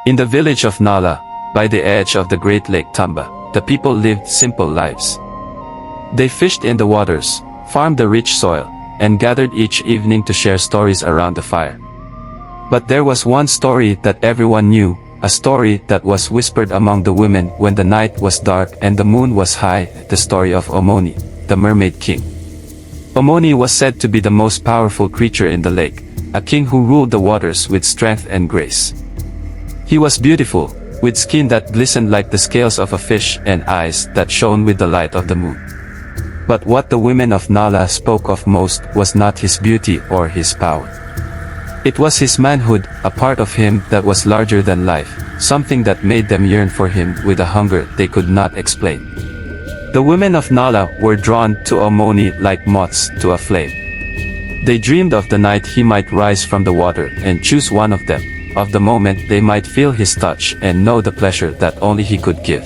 In the village of Nala, by the edge of the great lake Tamba, the people lived simple lives. They fished in the waters, farmed the rich soil, and gathered each evening to share stories around the fire. But there was one story that everyone knew, a story that was whispered among the women when the night was dark and the moon was high, the story of Omoni, the Mermaid King. Omoni was said to be the most powerful creature in the lake, a king who ruled the waters with strength and grace. He was beautiful, with skin that glistened like the scales of a fish and eyes that shone with the light of the moon. But what the women of Nala spoke of most was not his beauty or his power. It was his manhood, a part of him that was larger than life, something that made them yearn for him with a hunger they could not explain. The women of Nala were drawn to Omoni like moths to a flame. They dreamed of the night he might rise from the water and choose one of them, of the moment they might feel his touch and know the pleasure that only he could give.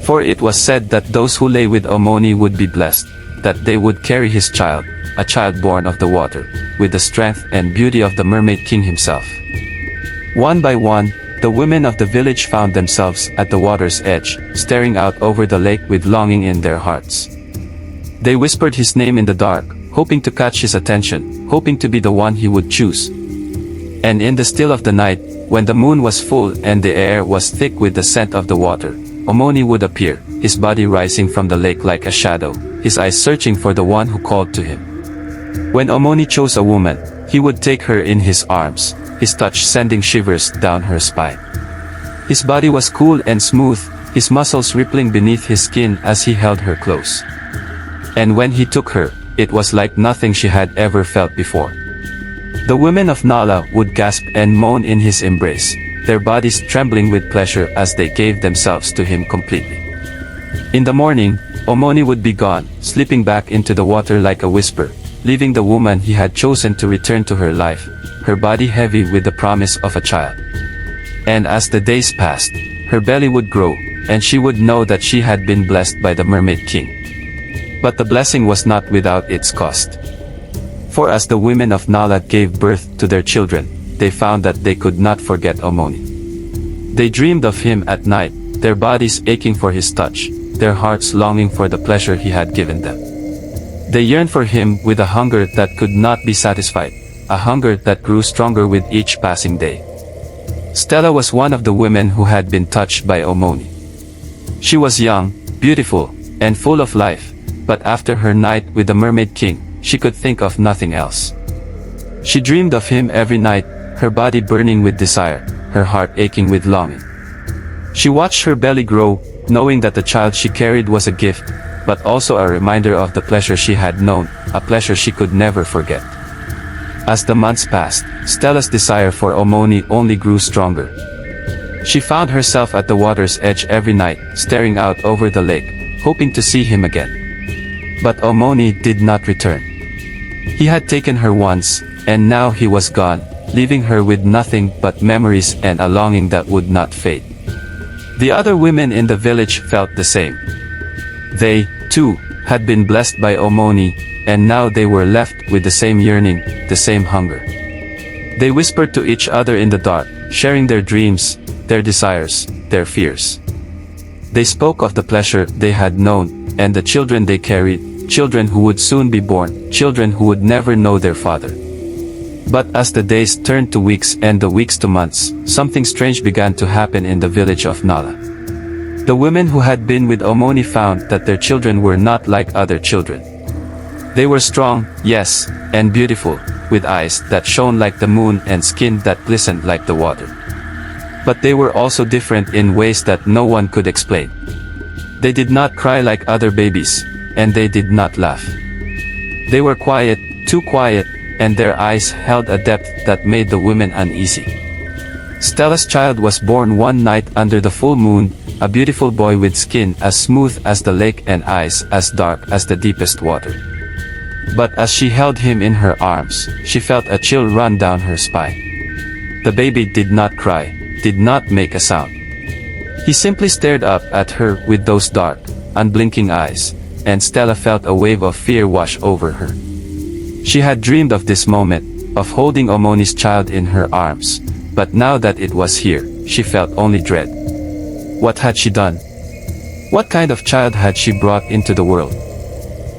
For it was said that those who lay with Omoni would be blessed, that they would carry his child, a child born of the water, with the strength and beauty of the Mermaid King himself. One by one, the women of the village found themselves at the water's edge, staring out over the lake with longing in their hearts. They whispered his name in the dark, hoping to catch his attention, hoping to be the one he would choose. And in the still of the night, when the moon was full and the air was thick with the scent of the water, Omoni would appear, his body rising from the lake like a shadow, his eyes searching for the one who called to him. When Omoni chose a woman, he would take her in his arms, his touch sending shivers down her spine. His body was cool and smooth, his muscles rippling beneath his skin as he held her close. And when he took her, it was like nothing she had ever felt before. The women of Nala would gasp and moan in his embrace, their bodies trembling with pleasure as they gave themselves to him completely. In the morning, Omoni would be gone, slipping back into the water like a whisper, leaving the woman he had chosen to return to her life, her body heavy with the promise of a child. And as the days passed, her belly would grow, and she would know that she had been blessed by the Mermaid King. But the blessing was not without its cost. For as the women of Nala gave birth to their children, they found that they could not forget Omoni. They dreamed of him at night, their bodies aching for his touch, their hearts longing for the pleasure he had given them. They yearned for him with a hunger that could not be satisfied, a hunger that grew stronger with each passing day. Stella was one of the women who had been touched by Omoni. She was young, beautiful, and full of life, but after her night with the Mermaid King, she could think of nothing else. She dreamed of him every night, her body burning with desire, her heart aching with longing. She watched her belly grow, knowing that the child she carried was a gift, but also a reminder of the pleasure she had known, a pleasure she could never forget. As the months passed, Stella's desire for Omoni only grew stronger. She found herself at the water's edge every night, staring out over the lake, hoping to see him again. But Omoni did not return. He had taken her once, and now he was gone, leaving her with nothing but memories and a longing that would not fade. The other women in the village felt the same. They, too, had been blessed by Omoni, and now they were left with the same yearning, the same hunger. They whispered to each other in the dark, sharing their dreams, their desires, their fears. They spoke of the pleasure they had known, and the children they carried, children who would soon be born, children who would never know their father. But as the days turned to weeks and the weeks to months, something strange began to happen in the village of Nala. The women who had been with Omoni found that their children were not like other children. They were strong, yes, and beautiful, with eyes that shone like the moon and skin that glistened like the water. But they were also different in ways that no one could explain. They did not cry like other babies, and they did not laugh. They were quiet, too quiet, and their eyes held a depth that made the women uneasy. Stella's child was born one night under the full moon, a beautiful boy with skin as smooth as the lake and eyes as dark as the deepest water. But as she held him in her arms, she felt a chill run down her spine. The baby did not cry, did not make a sound. He simply stared up at her with those dark, unblinking eyes, and Stella felt a wave of fear wash over her. She had dreamed of this moment, of holding Omoni's child in her arms, but now that it was here, she felt only dread. What had she done? What kind of child had she brought into the world?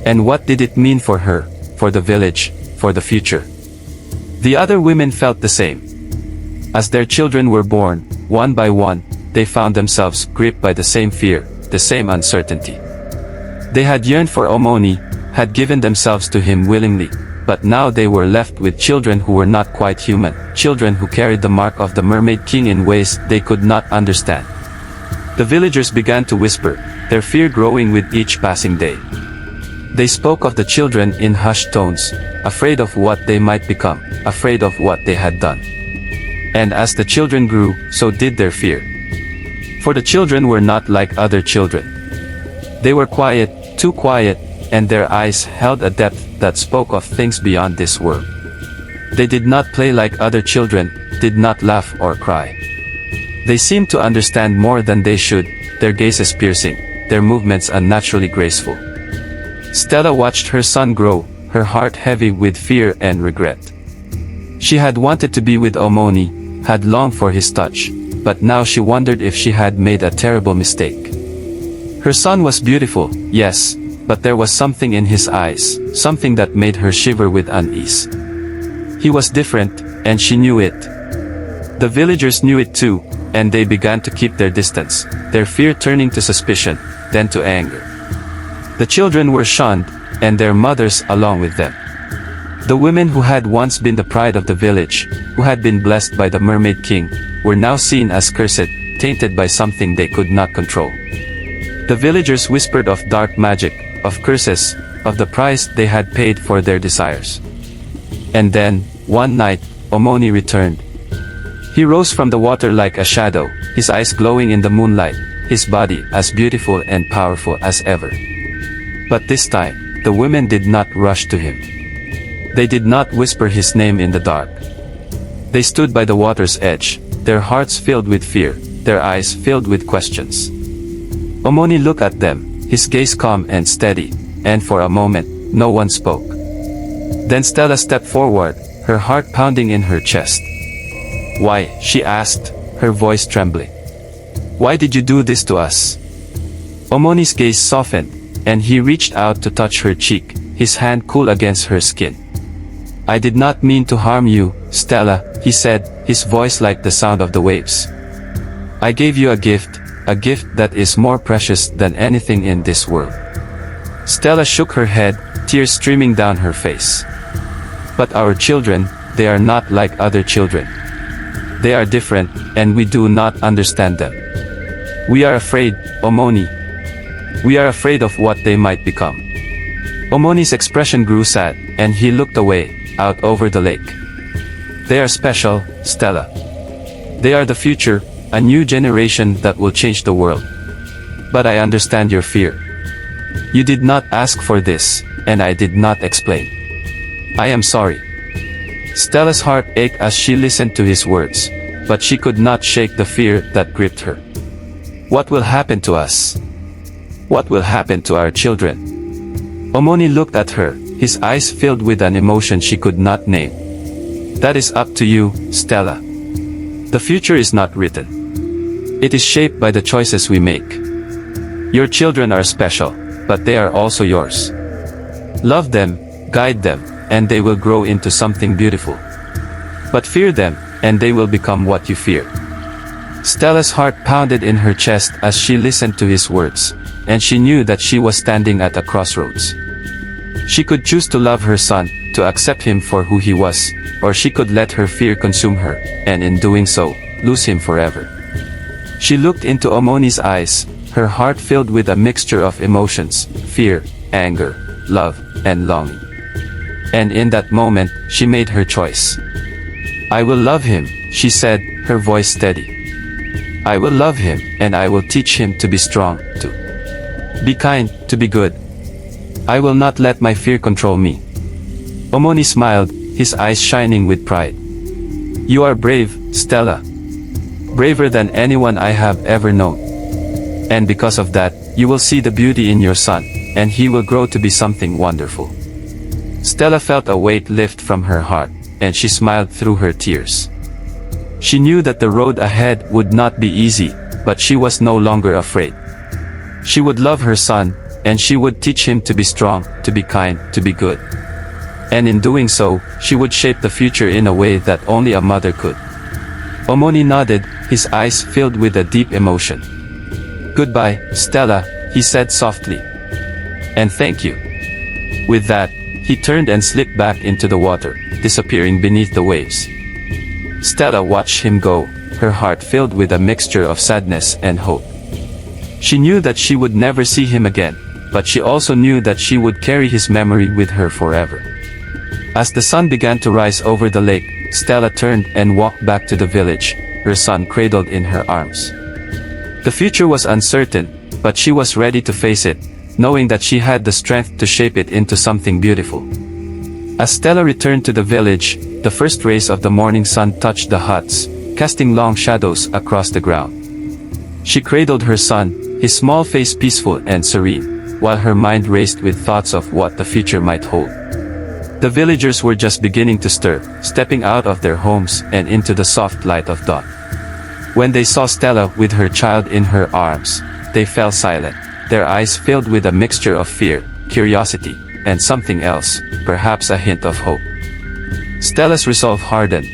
And what did it mean for her, for the village, for the future? The other women felt the same. As their children were born, one by one, they found themselves gripped by the same fear, the same uncertainty. They had yearned for Omoni, had given themselves to him willingly, but now they were left with children who were not quite human, children who carried the mark of the Mermaid King in ways they could not understand. The villagers began to whisper, their fear growing with each passing day. They spoke of the children in hushed tones, afraid of what they might become, afraid of what they had done. And as the children grew, so did their fear. For the children were not like other children. They were quiet, too quiet, and their eyes held a depth that spoke of things beyond this world. They did not play like other children, did not laugh or cry. They seemed to understand more than they should, their gazes piercing, their movements unnaturally graceful. Stella watched her son grow, her heart heavy with fear and regret. She had wanted to be with Omoni, had longed for his touch, but now she wondered if she had made a terrible mistake. Her son was beautiful, yes, but there was something in his eyes, something that made her shiver with unease. He was different, and she knew it. The villagers knew it too, and they began to keep their distance, their fear turning to suspicion, then to anger. The children were shunned, and their mothers along with them. The women who had once been the pride of the village, who had been blessed by the Mermaid King, were now seen as cursed, tainted by something they could not control. The villagers whispered of dark magic, of curses, of the price they had paid for their desires. And then, one night, Omoni returned. He rose from the water like a shadow, his eyes glowing in the moonlight, his body as beautiful and powerful as ever. But this time, the women did not rush to him. They did not whisper his name in the dark. They stood by the water's edge, their hearts filled with fear, their eyes filled with questions. Omoni looked at them, his gaze calm and steady, and for a moment, no one spoke. Then Stella stepped forward, her heart pounding in her chest. "Why?" she asked, her voice trembling. "Why did you do this to us?" Omoni's gaze softened, and he reached out to touch her cheek, his hand cool against her skin. "I did not mean to harm you, Stella," he said, his voice like the sound of the waves. "I gave you a gift that is more precious than anything in this world." Stella shook her head, tears streaming down her face. "But our children, they are not like other children. They are different, and we do not understand them. We are afraid, Omoni. We are afraid of what they might become." Omoni's expression grew sad, and he looked away, out over the lake. "They are special, Stella. They are the future, a new generation that will change the world. But I understand your fear. You did not ask for this, and I did not explain. I am sorry." Stella's heart ached as she listened to his words, but she could not shake the fear that gripped her. What will happen to us? What will happen to our children? Omoni looked at her, his eyes filled with an emotion she could not name. "That is up to you, Stella. The future is not written. It is shaped by the choices we make. Your children are special, but they are also yours. Love them, guide them, and they will grow into something beautiful. But fear them, and they will become what you fear." Stella's heart pounded in her chest as she listened to his words, and she knew that she was standing at a crossroads. She could choose to love her son, to accept him for who he was, or she could let her fear consume her, and in doing so, lose him forever. She looked into Omoni's eyes, her heart filled with a mixture of emotions, fear, anger, love, and longing. And in that moment, she made her choice. "I will love him," she said, her voice steady. "I will love him, and I will teach him to be strong, to be kind, to be good. I will not let my fear control me." Omoni smiled, his eyes shining with pride. "You are brave, Stella. Braver than anyone I have ever known. And because of that, you will see the beauty in your son, and he will grow to be something wonderful." Stella felt a weight lift from her heart, and she smiled through her tears. She knew that the road ahead would not be easy, but she was no longer afraid. She would love her son, and she would teach him to be strong, to be kind, to be good. And in doing so, she would shape the future in a way that only a mother could. Omoni nodded, his eyes filled with a deep emotion. "Goodbye, Stella," he said softly. "And thank you." With that, he turned and slipped back into the water, disappearing beneath the waves. Stella watched him go, her heart filled with a mixture of sadness and hope. She knew that she would never see him again, but she also knew that she would carry his memory with her forever. As the sun began to rise over the lake, Stella turned and walked back to the village, her son cradled in her arms. The future was uncertain, but she was ready to face it, knowing that she had the strength to shape it into something beautiful. As Stella returned to the village, the first rays of the morning sun touched the huts, casting long shadows across the ground. She cradled her son, his small face peaceful and serene, while her mind raced with thoughts of what the future might hold. The villagers were just beginning to stir, stepping out of their homes and into the soft light of dawn. When they saw Stella with her child in her arms, they fell silent, their eyes filled with a mixture of fear, curiosity, and something else, perhaps a hint of hope. Stella's resolve hardened.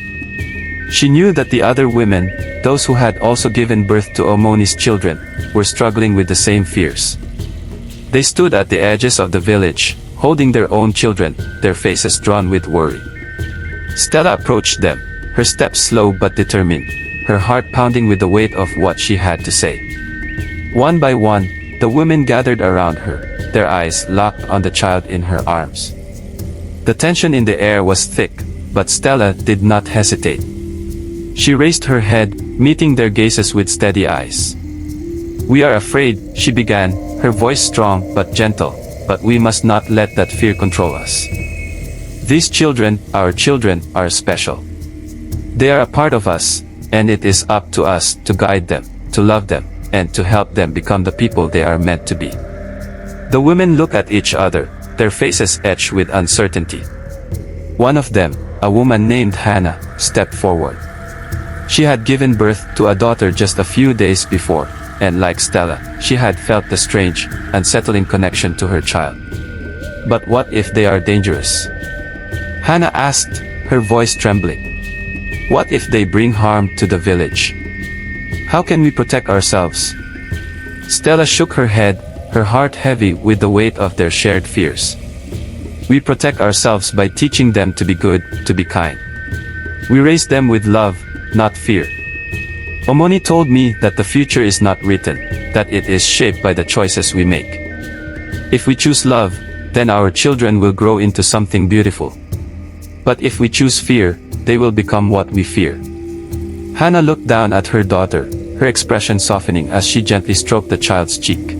She knew that the other women, those who had also given birth to Omoni's children, were struggling with the same fears. They stood at the edges of the village, holding their own children, their faces drawn with worry. Stella approached them, her steps slow but determined, her heart pounding with the weight of what she had to say. One by one, the women gathered around her, their eyes locked on the child in her arms. The tension in the air was thick, but Stella did not hesitate. She raised her head, meeting their gazes with steady eyes. "We are afraid," she began, her voice strong but gentle, "but we must not let that fear control us. These children, our children, are special. They are a part of us, and it is up to us to guide them, to love them, and to help them become the people they are meant to be." The women looked at each other, their faces etched with uncertainty. One of them, a woman named Hannah, stepped forward. She had given birth to a daughter just a few days before, and like Stella, she had felt the strange, unsettling connection to her child. "But what if they are dangerous?" Hannah asked, her voice trembling. "What if they bring harm to the village? How can we protect ourselves?" Stella shook her head, her heart heavy with the weight of their shared fears. "We protect ourselves by teaching them to be good, to be kind. We raise them with love, not fear. Omoni told me that the future is not written, that it is shaped by the choices we make. If we choose love, then our children will grow into something beautiful. But if we choose fear, they will become what we fear." Hannah looked down at her daughter, her expression softening as she gently stroked the child's cheek.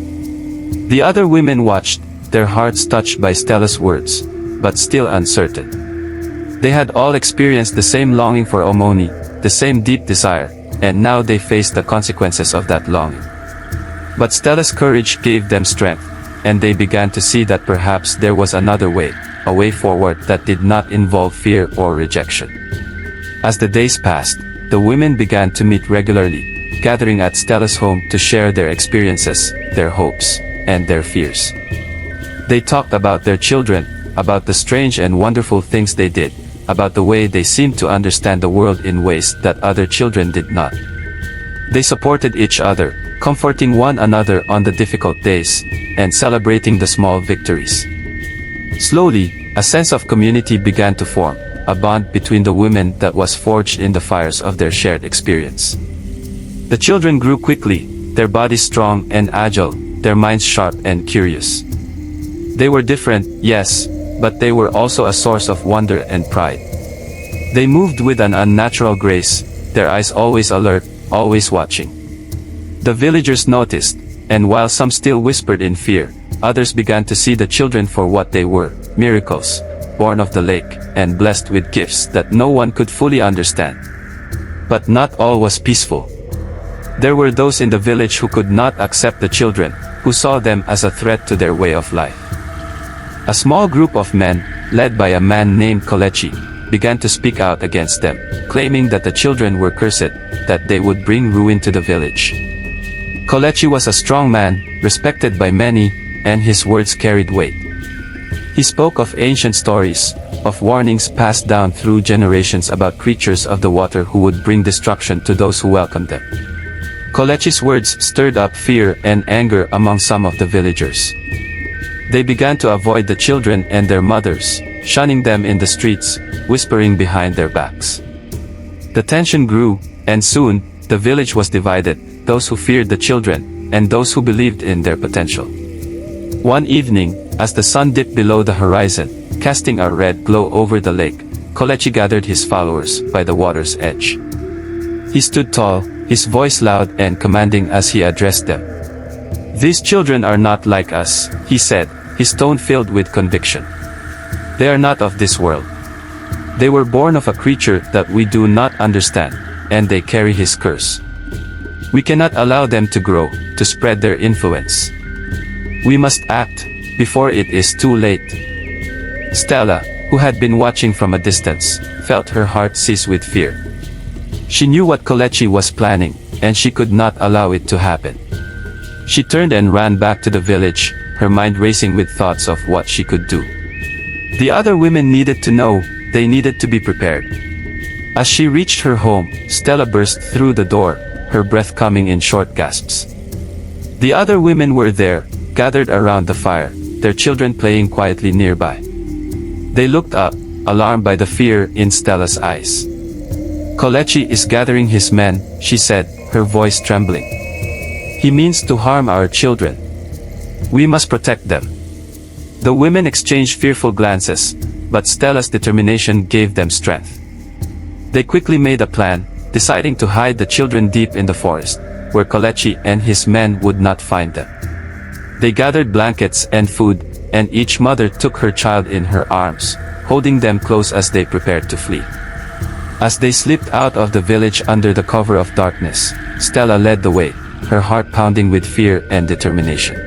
The other women watched, their hearts touched by Stella's words, but still uncertain. They had all experienced the same longing for Omoni, the same deep desire, and now they faced the consequences of that longing. But Stella's courage gave them strength, and they began to see that perhaps there was another way, a way forward that did not involve fear or rejection. As the days passed, the women began to meet regularly, gathering at Stella's home to share their experiences, their hopes, and their fears. They talked about their children, about the strange and wonderful things they did, about the way they seemed to understand the world in ways that other children did not. They supported each other, comforting one another on the difficult days, and celebrating the small victories. Slowly, a sense of community began to form, a bond between the women that was forged in the fires of their shared experience. The children grew quickly, their bodies strong and agile, their minds sharp and curious. They were different, yes, but they were also a source of wonder and pride. They moved with an unnatural grace, their eyes always alert, always watching. The villagers noticed, and while some still whispered in fear, others began to see the children for what they were, miracles, born of the lake, and blessed with gifts that no one could fully understand. But not all was peaceful. There were those in the village who could not accept the children, who saw them as a threat to their way of life. A small group of men, led by a man named Kolechi, began to speak out against them, claiming that the children were cursed, that they would bring ruin to the village. Kelechi was a strong man, respected by many, and his words carried weight. He spoke of ancient stories, of warnings passed down through generations about creatures of the water who would bring destruction to those who welcomed them. Kelechi's words stirred up fear and anger among some of the villagers. They began to avoid the children and their mothers, shunning them in the streets, whispering behind their backs. The tension grew, and soon, the village was divided, those who feared the children, and those who believed in their potential. One evening, as the sun dipped below the horizon, casting a red glow over the lake, Kelechi gathered his followers by the water's edge. He stood tall, his voice loud and commanding as he addressed them. "These children are not like us," he said, his tone filled with conviction. "They are not of this world. They were born of a creature that we do not understand, and they carry his curse. We cannot allow them to grow, to spread their influence. We must act, before it is too late." Stella, who had been watching from a distance, felt her heart seize with fear. She knew what Kelechi was planning, and she could not allow it to happen. She turned and ran back to the village, her mind racing with thoughts of what she could do. The other women needed to know, they needed to be prepared. As she reached her home, Stella burst through the door, her breath coming in short gasps. The other women were there, gathered around the fire, their children playing quietly nearby. They looked up, alarmed by the fear in Stella's eyes. "Kelechi is gathering his men," she said, her voice trembling. "He means to harm our children. We must protect them." The women exchanged fearful glances, but Stella's determination gave them strength. They quickly made a plan, deciding to hide the children deep in the forest, where Kelechi and his men would not find them. They gathered blankets and food, and each mother took her child in her arms, holding them close as they prepared to flee. As they slipped out of the village under the cover of darkness, Stella led the way, her heart pounding with fear and determination.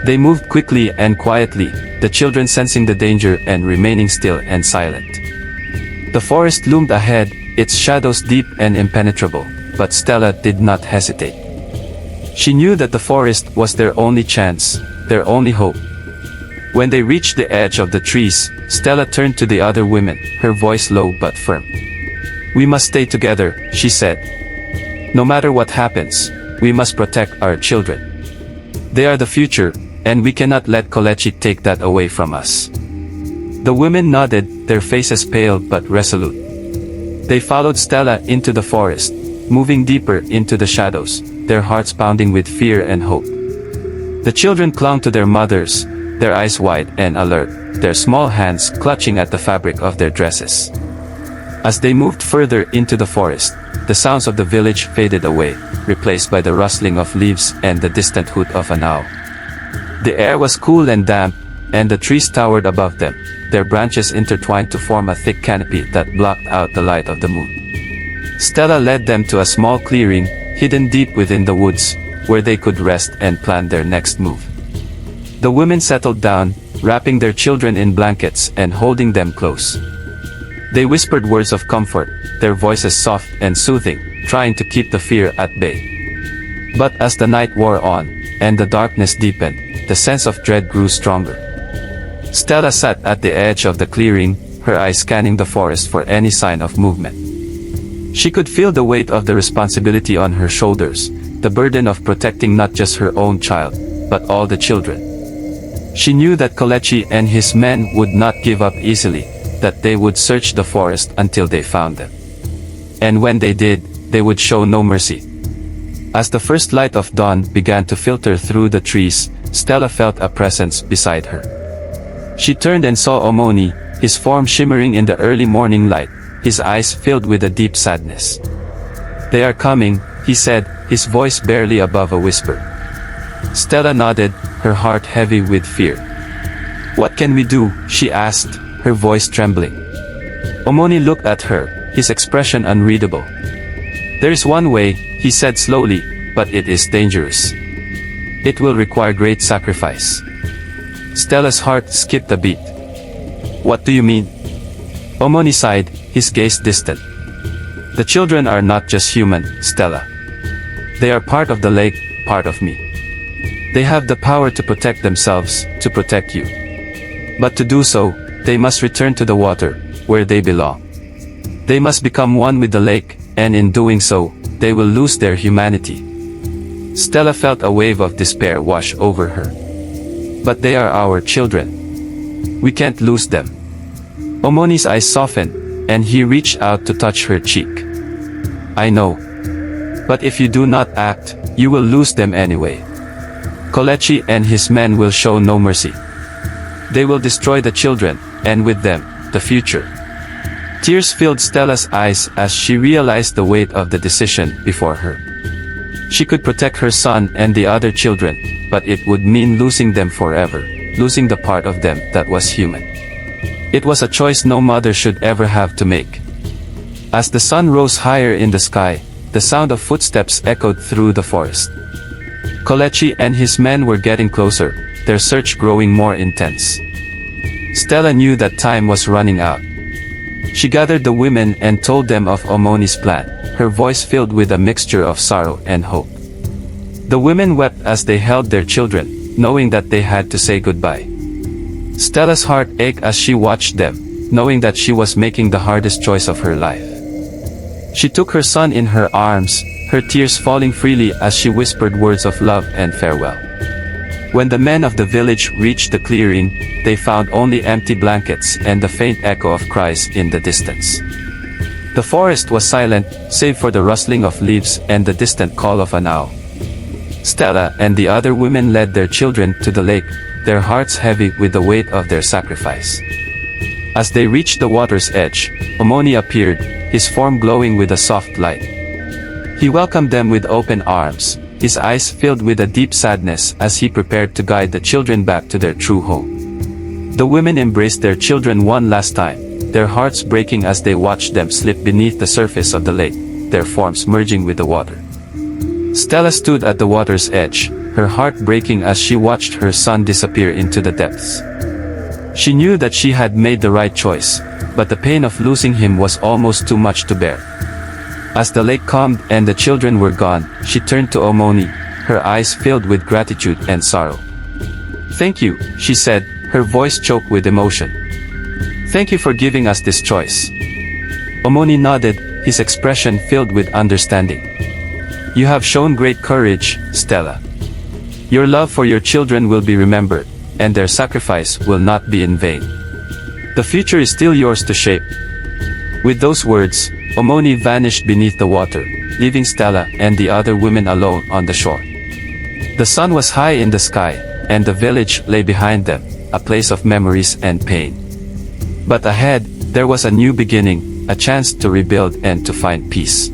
They moved quickly and quietly, the children sensing the danger and remaining still and silent. The forest loomed ahead, its shadows deep and impenetrable, but Stella did not hesitate. She knew that the forest was their only chance, their only hope. When they reached the edge of the trees, Stella turned to the other women, her voice low but firm. "We must stay together," she said. "No matter what happens, we must protect our children. They are the future, and we cannot let Kelechi take that away from us." The women nodded, their faces pale but resolute. They followed Stella into the forest, moving deeper into the shadows, their hearts pounding with fear and hope. The children clung to their mothers, their eyes wide and alert, their small hands clutching at the fabric of their dresses. As they moved further into the forest, the sounds of the village faded away, replaced by the rustling of leaves and the distant hoot of an owl. The air was cool and damp, and the trees towered above them, their branches intertwined to form a thick canopy that blocked out the light of the moon. Stella led them to a small clearing, hidden deep within the woods, where they could rest and plan their next move. The women settled down, wrapping their children in blankets and holding them close. They whispered words of comfort, their voices soft and soothing, trying to keep the fear at bay. But as the night wore on, and the darkness deepened, the sense of dread grew stronger. Stella sat at the edge of the clearing, her eyes scanning the forest for any sign of movement. She could feel the weight of the responsibility on her shoulders, the burden of protecting not just her own child, but all the children. She knew that Kelechi and his men would not give up easily, that they would search the forest until they found them. And when they did, they would show no mercy. As the first light of dawn began to filter through the trees, Stella felt a presence beside her. She turned and saw Omoni, his form shimmering in the early morning light, his eyes filled with a deep sadness. "They are coming," he said, his voice barely above a whisper. Stella nodded, her heart heavy with fear. "What can we do?" she asked, her voice trembling. Omoni looked at her, his expression unreadable. "There is one way," he said slowly, "but it is dangerous. It will require great sacrifice." Stella's heart skipped a beat. "What do you mean?" Omoni sighed, his gaze distant. The children are not just human, Stella. They are part of the lake, part of me. They have the power to protect themselves, to protect you. But to do so, they must return to the water, where they belong. They must become one with the lake, and in doing so, they will lose their humanity. Stella felt a wave of despair wash over her. But they are our children. We can't lose them. Omoni's eyes softened, and he reached out to touch her cheek. I know. But if you do not act, you will lose them anyway. Kelechi and his men will show no mercy. They will destroy the children, and with them, the future. Tears filled Stella's eyes as she realized the weight of the decision before her. She could protect her son and the other children, but it would mean losing them forever, losing the part of them that was human. It was a choice no mother should ever have to make. As the sun rose higher in the sky, the sound of footsteps echoed through the forest. Kelechi and his men were getting closer, their search growing more intense. Stella knew that time was running out. She gathered the women and told them of Omoni's plan, her voice filled with a mixture of sorrow and hope. The women wept as they held their children, knowing that they had to say goodbye. Stella's heart ached as she watched them, knowing that she was making the hardest choice of her life. She took her son in her arms, her tears falling freely as she whispered words of love and farewell. When the men of the village reached the clearing, they found only empty blankets and the faint echo of cries in the distance. The forest was silent, save for the rustling of leaves and the distant call of an owl. Stella and the other women led their children to the lake, their hearts heavy with the weight of their sacrifice. As they reached the water's edge, Omoni appeared, his form glowing with a soft light. He welcomed them with open arms, his eyes filled with a deep sadness as he prepared to guide the children back to their true home. The women embraced their children one last time, their hearts breaking as they watched them slip beneath the surface of the lake, their forms merging with the water. Stella stood at the water's edge, her heart breaking as she watched her son disappear into the depths. She knew that she had made the right choice, but the pain of losing him was almost too much to bear. As the lake calmed and the children were gone, she turned to Omoni, her eyes filled with gratitude and sorrow. "Thank you," she said, her voice choked with emotion. "Thank you for giving us this choice." Omoni nodded, his expression filled with understanding. "You have shown great courage, Stella. Your love for your children will be remembered, and their sacrifice will not be in vain. The future is still yours to shape." With those words, Omoni vanished beneath the water, leaving Stella and the other women alone on the shore. The sun was high in the sky, and the village lay behind them, a place of memories and pain. But ahead, there was a new beginning, a chance to rebuild and to find peace.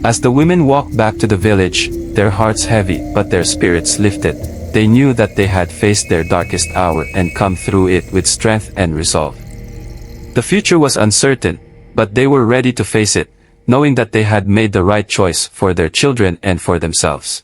As the women walked back to the village, their hearts heavy but their spirits lifted, they knew that they had faced their darkest hour and come through it with strength and resolve. The future was uncertain, but they were ready to face it, knowing that they had made the right choice for their children and for themselves.